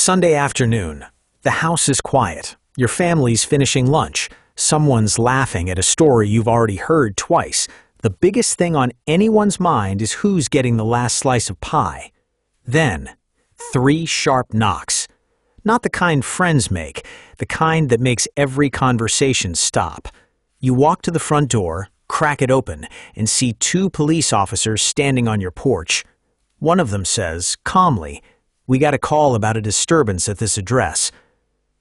Sunday afternoon. The house is quiet. Your family's finishing lunch. Someone's laughing at a story you've already heard twice. The biggest thing on anyone's mind is who's getting the last slice of pie. Then, 3 sharp knocks. Not the kind friends make, the kind that makes every conversation stop. You walk to the front door, crack it open, and see 2 police officers standing on your porch. One of them says, calmly, "We got a call about a disturbance at this address."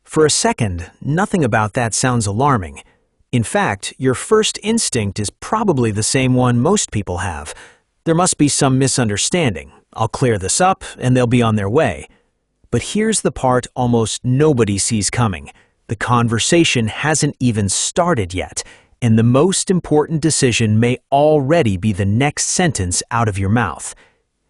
For a second, nothing about that sounds alarming. In fact, your first instinct is probably the same one most people have. There must be some misunderstanding. I'll clear this up, and they'll be on their way. But here's the part almost nobody sees coming. The conversation hasn't even started yet, and the most important decision may already be the next sentence out of your mouth.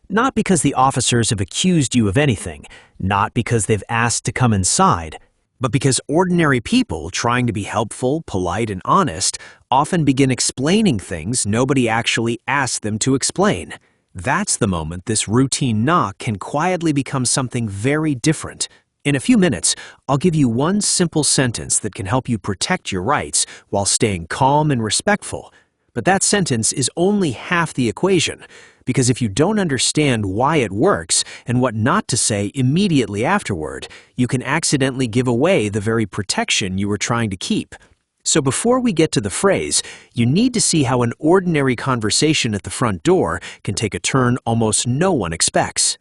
Not because the officers have accused you of anything, not because they've asked to come inside, but because ordinary people trying to be helpful, polite, and honest often begin explaining things nobody actually asked them to explain. That's the moment this routine knock can quietly become something very different. In a few minutes, I'll give you one simple sentence that can help you protect your rights while staying calm and respectful. But that sentence is only half the equation, because if you don't understand why it works and what not to say immediately afterward, you can accidentally give away the very protection you were trying to keep. So before we get to the phrase, you need to see how an ordinary conversation at the front door can take a turn almost no one expects.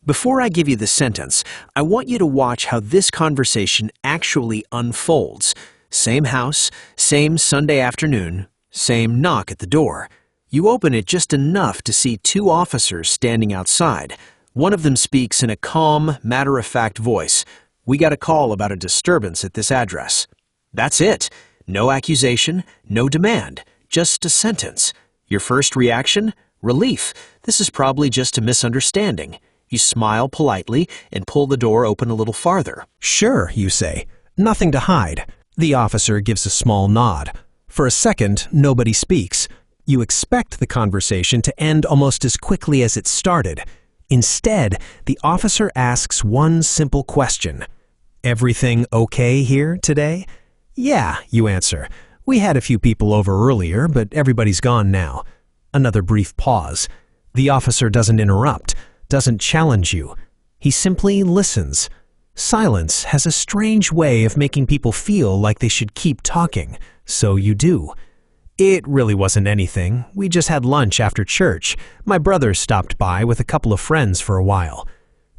Before I give you the sentence, I want you to watch how this conversation actually unfolds. Same house, same Sunday afternoon, same knock at the door. You open it just enough to see 2 officers standing outside. One of them speaks in a calm, matter-of-fact voice. "We got a call about a disturbance at this address." That's it. No accusation, no demand, just a sentence. Your first reaction? Relief. This is probably just a misunderstanding. You smile politely and pull the door open a little farther. "Sure," you say. "Nothing to hide." The officer gives a small nod. For a second, nobody speaks. You expect the conversation to end almost as quickly as it started. Instead, the officer asks one simple question. "Everything okay here today?" "Yeah," you answer. "We had a few people over earlier, but everybody's gone now." Another brief pause. The officer doesn't interrupt, doesn't challenge you. He simply listens. Silence has a strange way of making people feel like they should keep talking, so you do. "It really wasn't anything. We just had lunch after church. My brother stopped by with a couple of friends for a while."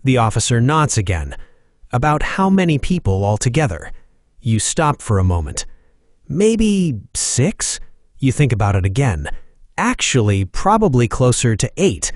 The officer nods again. "About how many people altogether?" You stop for a moment. "Maybe 6? You think about it again. Actually, probably closer to 8.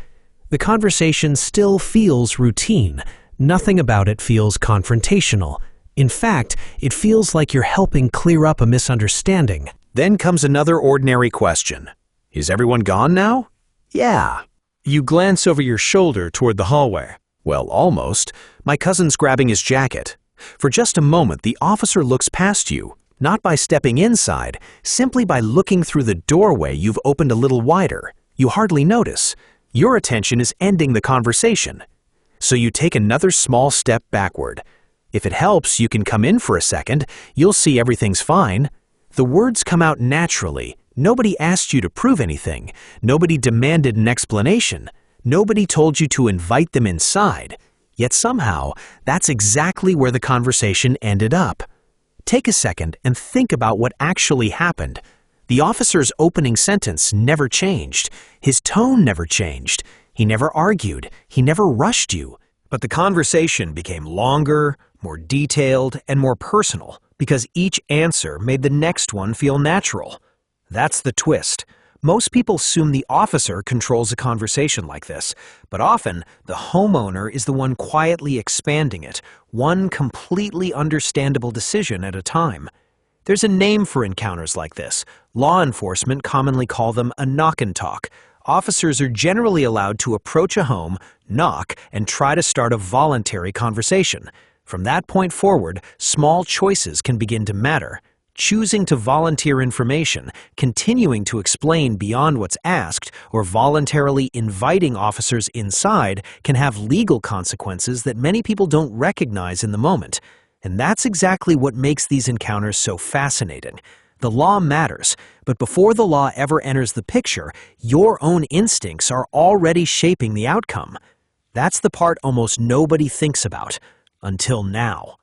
The conversation still feels routine. Nothing about it feels confrontational. In fact, it feels like you're helping clear up a misunderstanding. Then comes another ordinary question. "Is everyone gone now?" "Yeah." You glance over your shoulder toward the hallway. "Well, almost. My cousin's grabbing his jacket." For just a moment, the officer looks past you, not by stepping inside, simply by looking through the doorway you've opened a little wider. You hardly notice. Your attention is ending the conversation. So you take another small step backward. If it helps, you can come in for a second. You'll see everything's fine. The words come out naturally. Nobody asked you to prove anything. Nobody demanded an explanation. Nobody told you to invite them inside. Yet somehow, that's exactly where the conversation ended up. Take a second and think about what actually happened. The officer's opening sentence never changed. His tone never changed. He never argued. He never rushed you. But the conversation became longer, more detailed, and more personal because each answer made the next one feel natural. That's the twist. Most people assume the officer controls a conversation like this, but often the homeowner is the one quietly expanding it, one completely understandable decision at a time. There's a name for encounters like this. Law enforcement commonly call them a knock and talk. Officers are generally allowed to approach a home, knock, and try to start a voluntary conversation. From that point forward, small choices can begin to matter. Choosing to volunteer information, continuing to explain beyond what's asked, or voluntarily inviting officers inside can have legal consequences that many people don't recognize in the moment. And that's exactly what makes these encounters so fascinating. The law matters, but before the law ever enters the picture, your own instincts are already shaping the outcome. That's the part almost nobody thinks about, until now.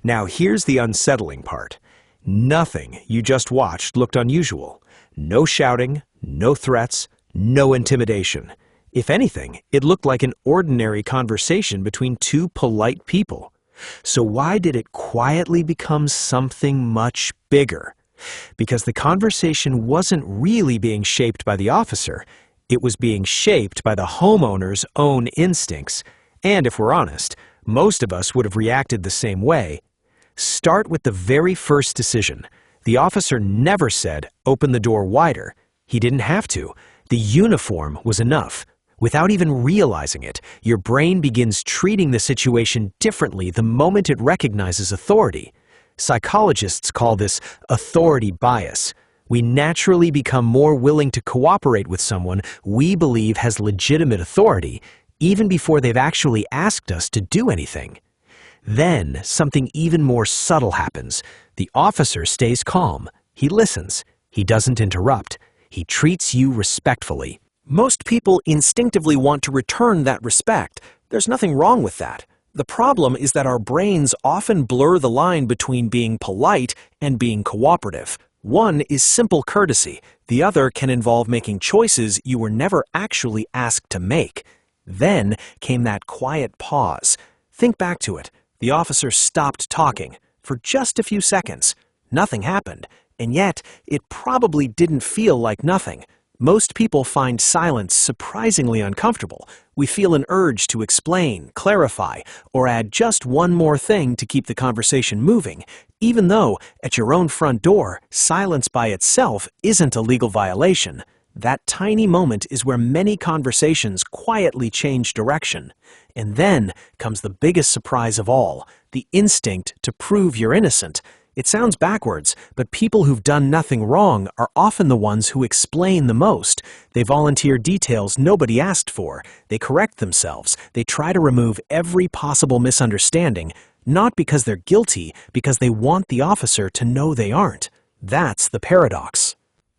Now here's the unsettling part. Nothing you just watched looked unusual. No shouting, no threats, no intimidation. If anything, it looked like an ordinary conversation between two polite people. So why did it quietly become something much bigger? Because the conversation wasn't really being shaped by the officer. It was being shaped by the homeowner's own instincts. And if we're honest, most of us would have reacted the same way. Start with the very first decision. The officer never said, "Open the door wider." He didn't have to. The uniform was enough. Without even realizing it, your brain begins treating the situation differently the moment it recognizes authority. Psychologists call this authority bias. We naturally become more willing to cooperate with someone we believe has legitimate authority, even before they've actually asked us to do anything. Then, something even more subtle happens. The officer stays calm. He listens. He doesn't interrupt. He treats you respectfully. Most people instinctively want to return that respect. There's nothing wrong with that. The problem is that our brains often blur the line between being polite and being cooperative. One is simple courtesy. The other can involve making choices you were never actually asked to make. Then came that quiet pause. Think back to it. The officer stopped talking for just a few seconds. Nothing happened, and yet it probably didn't feel like nothing. Most people find silence surprisingly uncomfortable. We feel an urge to explain, clarify, or add just one more thing to keep the conversation moving, even though, at your own front door, silence by itself isn't a legal violation. That tiny moment is where many conversations quietly change direction. And then comes the biggest surprise of all, the instinct to prove you're innocent. It sounds backwards, but people who've done nothing wrong are often the ones who explain the most. They volunteer details nobody asked for. They correct themselves. They try to remove every possible misunderstanding, not because they're guilty, because they want the officer to know they aren't. That's the paradox.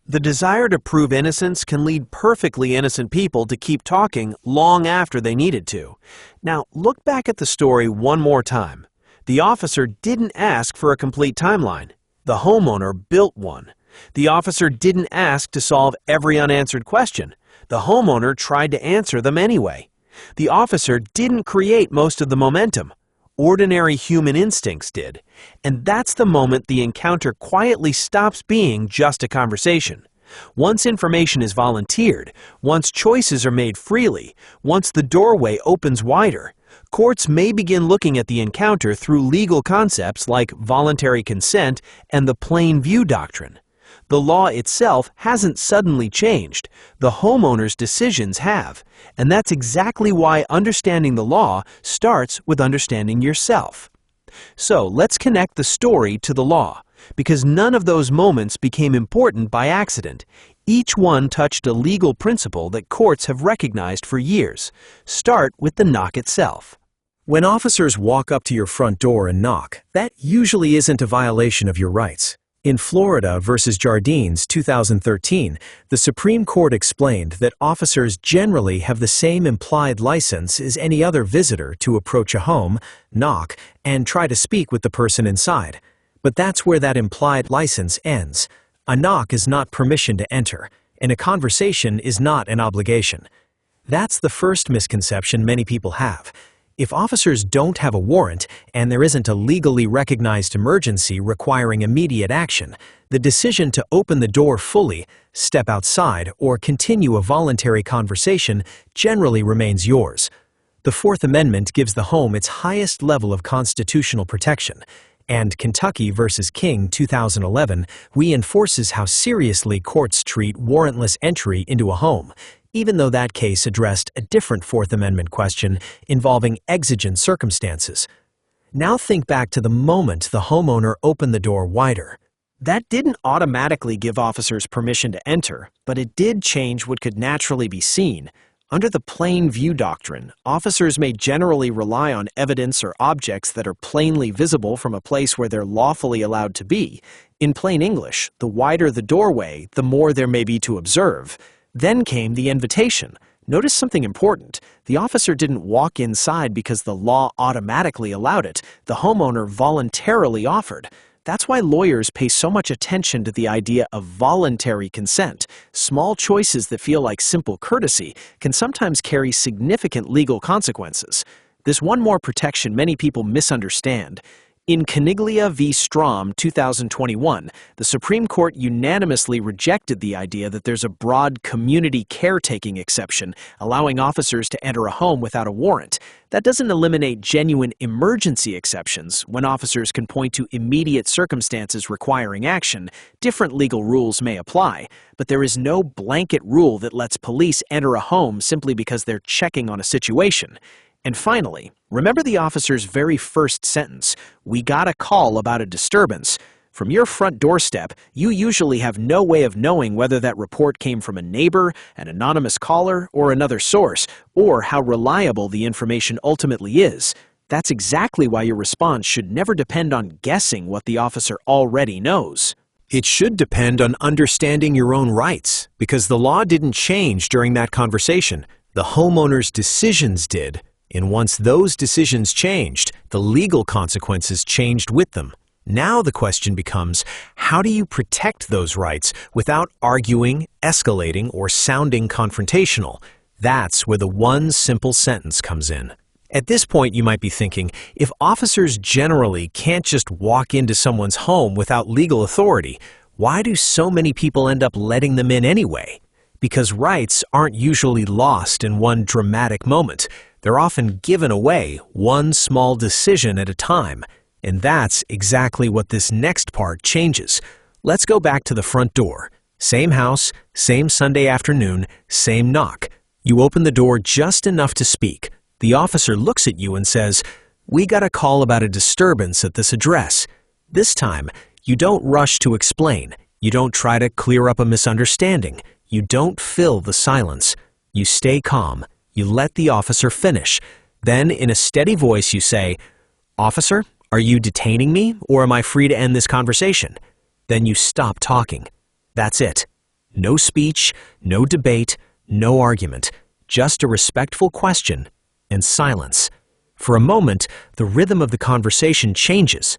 The desire to prove innocence can lead perfectly innocent people to keep talking long after they needed to. Now, look back at the story one more time. The officer didn't ask for a complete timeline. The homeowner built one. The officer didn't ask to solve every unanswered question. The homeowner tried to answer them anyway. The officer didn't create most of the momentum. Ordinary human instincts did. And that's the moment the encounter quietly stops being just a conversation. Once information is volunteered, once choices are made freely, once the doorway opens wider, courts may begin looking at the encounter through legal concepts like voluntary consent and the plain view doctrine. The law itself hasn't suddenly changed. The homeowner's decisions have. And that's exactly why understanding the law starts with understanding yourself. So let's connect the story to the law, because none of those moments became important by accident. Each one touched a legal principle that courts have recognized for years. Start with the knock itself. When officers walk up to your front door and knock, that usually isn't a violation of your rights. In Florida versus Jardines 2013, the Supreme Court explained that officers generally have the same implied license as any other visitor to approach a home, knock, and try to speak with the person inside. But that's where that implied license ends. A knock is not permission to enter, and a conversation is not an obligation. That's the first misconception many people have. If officers don't have a warrant and there isn't a legally recognized emergency requiring immediate action, the decision to open the door fully, step outside, or continue a voluntary conversation generally remains yours. The Fourth Amendment gives the home its highest level of constitutional protection, and Kentucky versus King 2011 reinforces how seriously courts treat warrantless entry into a home, even though that case addressed a different Fourth Amendment question involving exigent circumstances. Now think back to the moment the homeowner opened the door wider. That didn't automatically give officers permission to enter, but it did change what could naturally be seen. Under the plain view doctrine, officers may generally rely on evidence or objects that are plainly visible from a place where they're lawfully allowed to be. In plain English, the wider the doorway, the more there may be to observe. Then came the invitation. Notice something important. The officer didn't walk inside because the law automatically allowed it. The homeowner voluntarily offered. That's why lawyers pay so much attention to the idea of voluntary consent. Small choices that feel like simple courtesy can sometimes carry significant legal consequences. There's one more protection many people misunderstand. In Caniglia v. Strom, 2021, the Supreme Court unanimously rejected the idea that there's a broad community caretaking exception allowing officers to enter a home without a warrant. That doesn't eliminate genuine emergency exceptions when officers can point to immediate circumstances requiring action. Different legal rules may apply, but there is no blanket rule that lets police enter a home simply because they're checking on a situation. And finally, remember the officer's very first sentence, "We got a call about a disturbance." From your front doorstep, you usually have no way of knowing whether that report came from a neighbor, an anonymous caller, or another source, or how reliable the information ultimately is. That's exactly why your response should never depend on guessing what the officer already knows. It should depend on understanding your own rights, because the law didn't change during that conversation. The homeowner's decisions did. And once those decisions changed, the legal consequences changed with them. Now the question becomes, how do you protect those rights without arguing, escalating, or sounding confrontational? That's where the one simple sentence comes in. At this point, you might be thinking, if officers generally can't just walk into someone's home without legal authority, why do so many people end up letting them in anyway? Because rights aren't usually lost in one dramatic moment. They're often given away, one small decision at a time. And that's exactly what this next part changes. Let's go back to the front door. Same house, same Sunday afternoon, same knock. You open the door just enough to speak. The officer looks at you and says, "We got a call about a disturbance at this address." This time, you don't rush to explain. You don't try to clear up a misunderstanding. You don't fill the silence. You stay calm. You let the officer finish. Then, in a steady voice, you say, "Officer, are you detaining me, or am I free to end this conversation?" Then you stop talking. That's it. No speech, no debate, no argument. Just a respectful question and silence. For a moment, the rhythm of the conversation changes.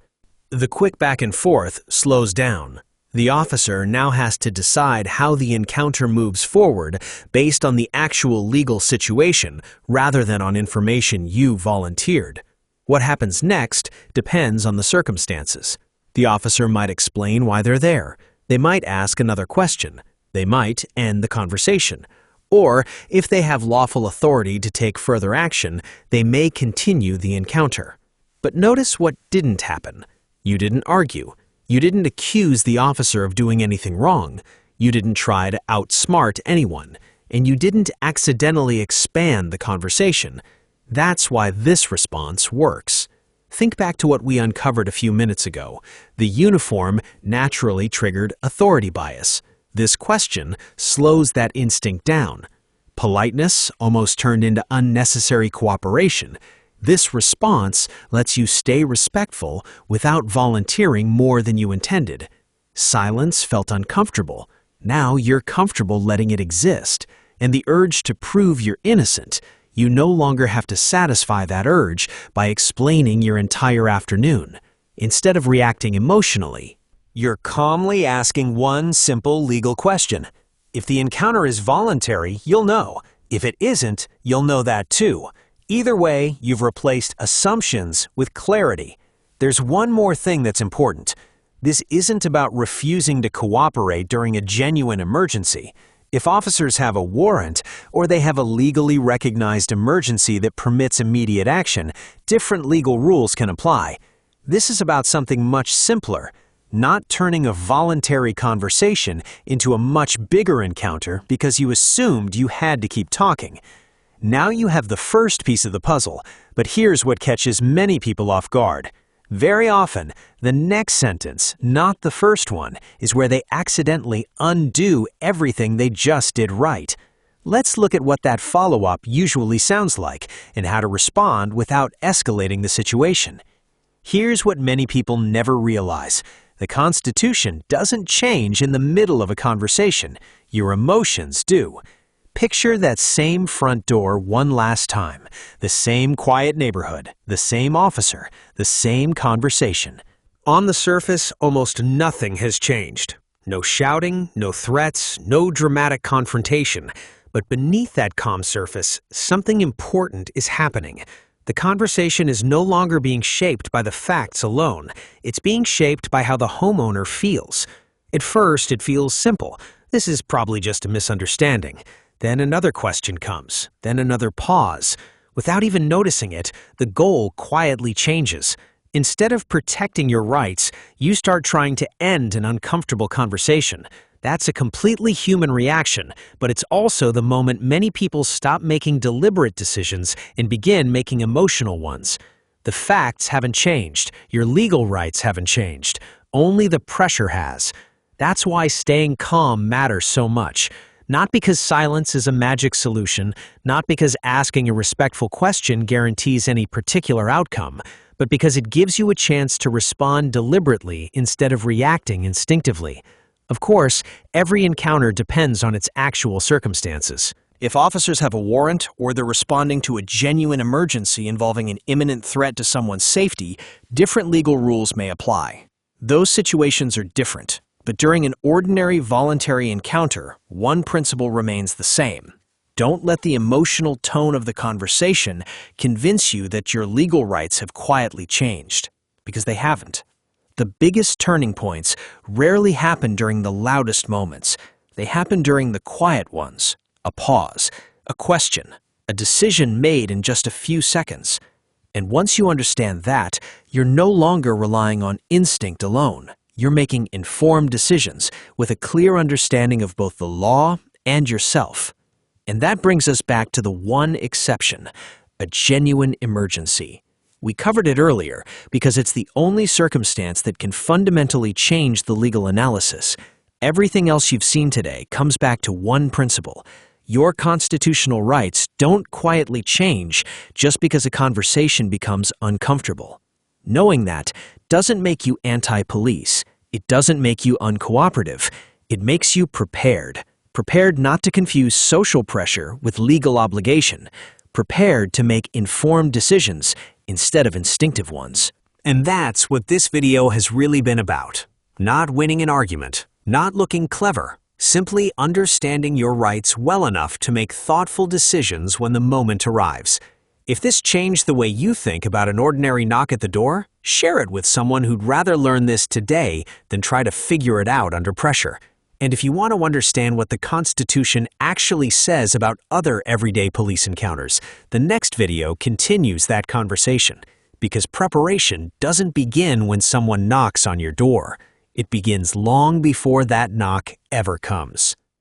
The quick back and forth slows down. The officer now has to decide how the encounter moves forward based on the actual legal situation rather than on information you volunteered. What happens next depends on the circumstances. The officer might explain why they're there. They might ask another question. They might end the conversation. Or, if they have lawful authority to take further action, they may continue the encounter. But notice what didn't happen. You didn't argue. You didn't accuse the officer of doing anything wrong. You didn't try to outsmart anyone. And you didn't accidentally expand the conversation. That's why this response works. Think back to what we uncovered a few minutes ago. The uniform naturally triggered authority bias. This question slows that instinct down. Politeness almost turned into unnecessary cooperation. This response lets you stay respectful without volunteering more than you intended. Silence felt uncomfortable. Now you're comfortable letting it exist. And the urge to prove you're innocent, you no longer have to satisfy that urge by explaining your entire afternoon. Instead of reacting emotionally, you're calmly asking one simple legal question. If the encounter is voluntary, you'll know. If it isn't, you'll know that too. Either way, you've replaced assumptions with clarity. There's one more thing that's important. This isn't about refusing to cooperate during a genuine emergency. If officers have a warrant, or they have a legally recognized emergency that permits immediate action, different legal rules can apply. This is about something much simpler, not turning a voluntary conversation into a much bigger encounter because you assumed you had to keep talking. Now you have the first piece of the puzzle, but here's what catches many people off guard. Very often, the next sentence, not the first one, is where they accidentally undo everything they just did right. Let's look at what that follow-up usually sounds like and how to respond without escalating the situation. Here's what many people never realize. The Constitution doesn't change in the middle of a conversation. Your emotions do. Picture that same front door one last time, the same quiet neighborhood, the same officer, the same conversation. On the surface, almost nothing has changed. No shouting, no threats, no dramatic confrontation. But beneath that calm surface, something important is happening. The conversation is no longer being shaped by the facts alone. It's being shaped by how the homeowner feels. At first, it feels simple. This is probably just a misunderstanding. Then another question comes, then another pause. Without even noticing it, the goal quietly changes. Instead of protecting your rights, you start trying to end an uncomfortable conversation. That's a completely human reaction, but it's also the moment many people stop making deliberate decisions and begin making emotional ones. The facts haven't changed, your legal rights haven't changed, only the pressure has. That's why staying calm matters so much. Not because silence is a magic solution, not because asking a respectful question guarantees any particular outcome, but because it gives you a chance to respond deliberately instead of reacting instinctively. Of course, every encounter depends on its actual circumstances. If officers have a warrant or they're responding to a genuine emergency involving an imminent threat to someone's safety, different legal rules may apply. Those situations are different. But during an ordinary voluntary encounter, one principle remains the same. Don't let the emotional tone of the conversation convince you that your legal rights have quietly changed, because they haven't. The biggest turning points rarely happen during the loudest moments. They happen during the quiet ones. A pause, a question, a decision made in just a few seconds. And once you understand that, you're no longer relying on instinct alone. You're making informed decisions with a clear understanding of both the law and yourself. And that brings us back to the one exception, a genuine emergency. We covered it earlier because it's the only circumstance that can fundamentally change the legal analysis. Everything else you've seen today comes back to one principle. Your constitutional rights don't quietly change just because a conversation becomes uncomfortable. Knowing that doesn't make you anti-police. It doesn't make you uncooperative. It makes you prepared. Prepared not to confuse social pressure with legal obligation. Prepared to make informed decisions instead of instinctive ones. And that's what this video has really been about. Not winning an argument, not looking clever, simply understanding your rights well enough to make thoughtful decisions when the moment arrives. If this changed the way you think about an ordinary knock at the door, share it with someone who'd rather learn this today than try to figure it out under pressure. And if you want to understand what the Constitution actually says about other everyday police encounters, the next video continues that conversation. Because preparation doesn't begin when someone knocks on your door. It begins long before that knock ever comes.